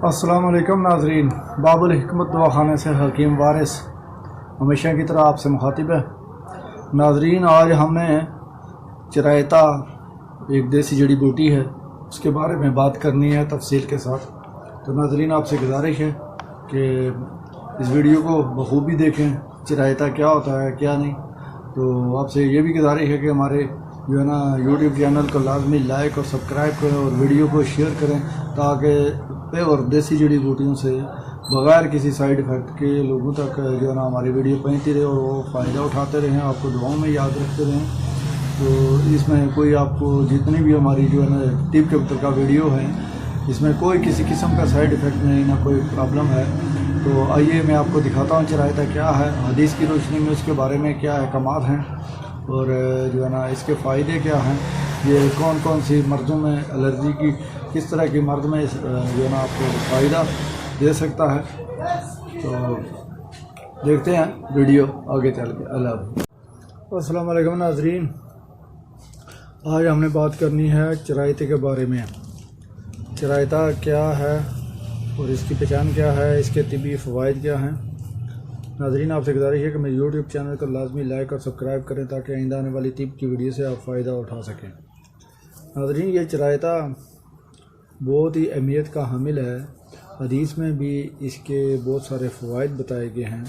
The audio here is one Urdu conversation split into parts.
السلام علیکم ناظرین، باب الحکمت دواخانے سے حکیم وارث ہمیشہ کی طرح آپ سے مخاطب ہے۔ ناظرین، آج ہم نے چرائتا ایک دیسی جڑی بوٹی ہے، اس کے بارے میں بات کرنی ہے تفصیل کے ساتھ۔ تو ناظرین، آپ سے گزارش ہے کہ اس ویڈیو کو بخوبی دیکھیں، چرائتا کیا ہوتا ہے کیا نہیں۔ تو آپ سے یہ بھی گزارش ہے کہ ہمارے جو ہے نا یوٹیوب چینل کو لازمی لائک اور سبسکرائب کریں اور ویڈیو کو شیئر کریں، تاکہ اور دیسی جڑی بوٹیوں سے بغیر کسی سائیڈ افیکٹ کے لوگوں تک جو ہے نا ہماری ویڈیو پہنچتی رہے اور وہ فائدہ اٹھاتے رہیں، آپ کو دعاؤں میں یاد رکھتے رہیں۔ تو اس میں کوئی آپ کو جتنی بھی ہماری جو ہے نا ٹپ کے متعلقہ ویڈیو ہیں، اس میں کوئی کسی قسم کا سائیڈ افیکٹ نہیں، نہ کوئی پرابلم ہے۔ تو آئیے میں آپ کو دکھاتا ہوں چرائتا کیا ہے، حدیث کی روشنی میں اس کے بارے میں کیا احکامات ہیں، اور جو ہے نا اس کے فائدے کیا ہیں، یہ کون کون سی مرضوں میں الرجی کی کس طرح کی مرض میں جو ہے نا آپ کو فائدہ دے سکتا ہے۔ تو دیکھتے ہیں ویڈیو آگے چل کے۔ اللہ حافظ۔ السلام علیکم ناظرین، آج ہم نے بات کرنی ہے چرائتے کے بارے میں۔ چرائتا کیا ہے اور اس کی پہچان کیا ہے، اس کے طبی فوائد کیا ہیں۔ ناظرین، آپ سے گزارش ہے کہ میرے یوٹیوب چینل کو لازمی لائک اور سبسکرائب کریں تاکہ آئندہ آنے والی طب کی ویڈیو سے آپ فائدہ اٹھا سکیں۔ ناظرین، یہ چرائتا بہت ہی اہمیت کا حامل ہے۔ حدیث میں بھی اس کے بہت سارے فوائد بتائے گئے ہیں۔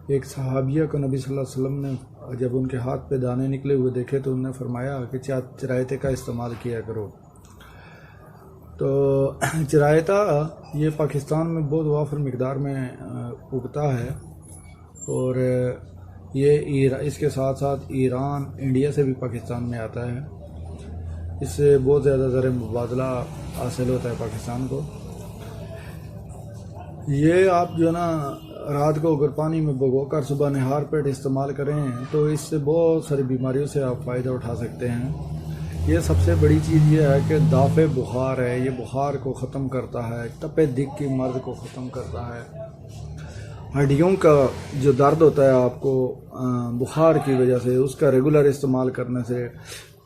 ایک صحابیہ کو نبی صلی اللہ علیہ وسلم نے جب ان کے ہاتھ پہ دانے نکلے ہوئے دیکھے تو انہوں نے فرمایا کہ چرائتے کا استعمال کیا کرو۔ تو چرائتا یہ پاکستان میں بہت وافر مقدار میں اگتا ہے، اور یہ اس کے ساتھ ساتھ ایران، انڈیا سے بھی پاکستان میں آتا ہے۔ اس سے بہت زیادہ زر مبادلہ حاصل ہوتا ہے پاکستان کو۔ یہ آپ جو ہے نا رات کو اگر پانی میں بھگو کر صبح نہار پیٹ استعمال کریں تو اس سے بہت ساری بیماریوں سے آپ فائدہ اٹھا سکتے ہیں۔ یہ سب سے بڑی چیز یہ ہے کہ دافع بخار ہے، یہ بخار کو ختم کرتا ہے، تپے دق کی مرض کو ختم کرتا ہے۔ ہڈیوں کا جو درد ہوتا ہے آپ کو بخار کی وجہ سے، اس کا ریگولر استعمال کرنے سے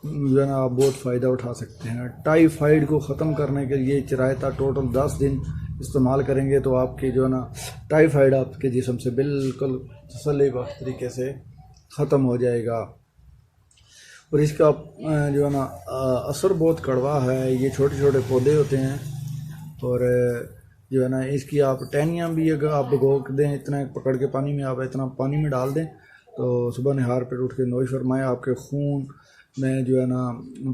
جو ہے نا آپ بہت فائدہ اٹھا سکتے ہیں۔ ٹائیفائڈ کو ختم کرنے کے لیے چرائتا ٹوٹل 10 دن استعمال کریں گے تو آپ کی جو ہے نا ٹائیفائڈ آپ کے جسم سے بالکل تسلی بخش طریقے سے ختم ہو جائے گا۔ اور اس کا جو ہے نا اثر بہت کڑوا ہے۔ یہ چھوٹے چھوٹے پودے ہوتے ہیں، اور جو ہے نا اس کی آپ ٹہنیاں بھی اگر آپ بھگو دیں، اتنا پکڑ کے پانی میں آپ اتنا پانی میں ڈال دیں تو صبح نہار پہ اٹھ کے نوش فرمائیں، آپ کے خون میں جو ہے نا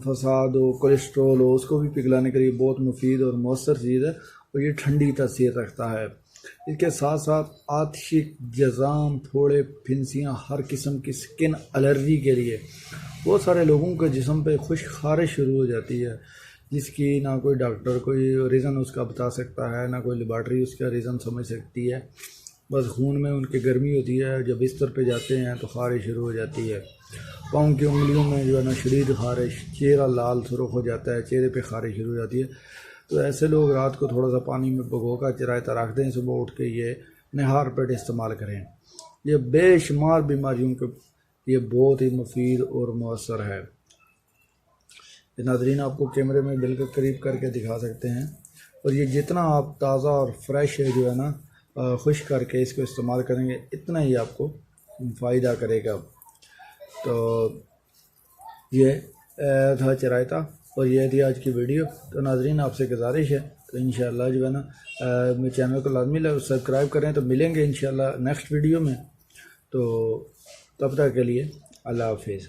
فساد ہو، کولیسٹرول ہو، اس کو بھی پگھلانے کے لیے بہت مفید اور مؤثر چیز ہے، اور یہ ٹھنڈی تاثیر رکھتا ہے۔ اس کے ساتھ ساتھ آتشک، جزام، پھوڑے، پھنسیاں، ہر قسم کی سکن الرجی کے لیے بہت سارے لوگوں کے جسم پہ خشک خارش شروع ہو جاتی ہے، جس کی نہ کوئی ڈاکٹر کوئی ریزن اس کا بتا سکتا ہے، نہ کوئی لیبارٹری اس کا ریزن سمجھ سکتی ہے۔ بس خون میں ان کی گرمی ہوتی ہے، جب بستر پہ جاتے ہیں تو خارش شروع ہو جاتی ہے۔ پاؤں کی انگلیوں میں جو ہے نا شدید خارش، چہرہ لال سرخ ہو جاتا ہے، چہرے پہ خارش شروع ہو جاتی ہے۔ تو ایسے لوگ رات کو تھوڑا سا پانی میں بھگو کر چرائتا رکھ دیں، صبح اٹھ کے یہ نہار پیٹ استعمال کریں۔ یہ بے شمار بیماریوں کے یہ بہت ہی مفید اور مؤثر ہے۔ ناظرین، آپ کو کیمرے میں بالکل قریب کر کے دکھا سکتے ہیں، اور یہ جتنا آپ تازہ اور فریش ہے جو ہے نا خشک کر کے اس کو استعمال کریں گے، اتنا ہی آپ کو فائدہ کرے گا۔ تو یہ تھا چرائتا، اور یہ تھی آج کی ویڈیو۔ تو ناظرین، آپ سے گزارش ہے تو انشاءاللہ جو ہے نا میرے چینل کو لازمی سبسکرائب کریں۔ تو ملیں گے انشاءاللہ نیکسٹ ویڈیو میں، تو تب تک کے لیے اللہ حافظ۔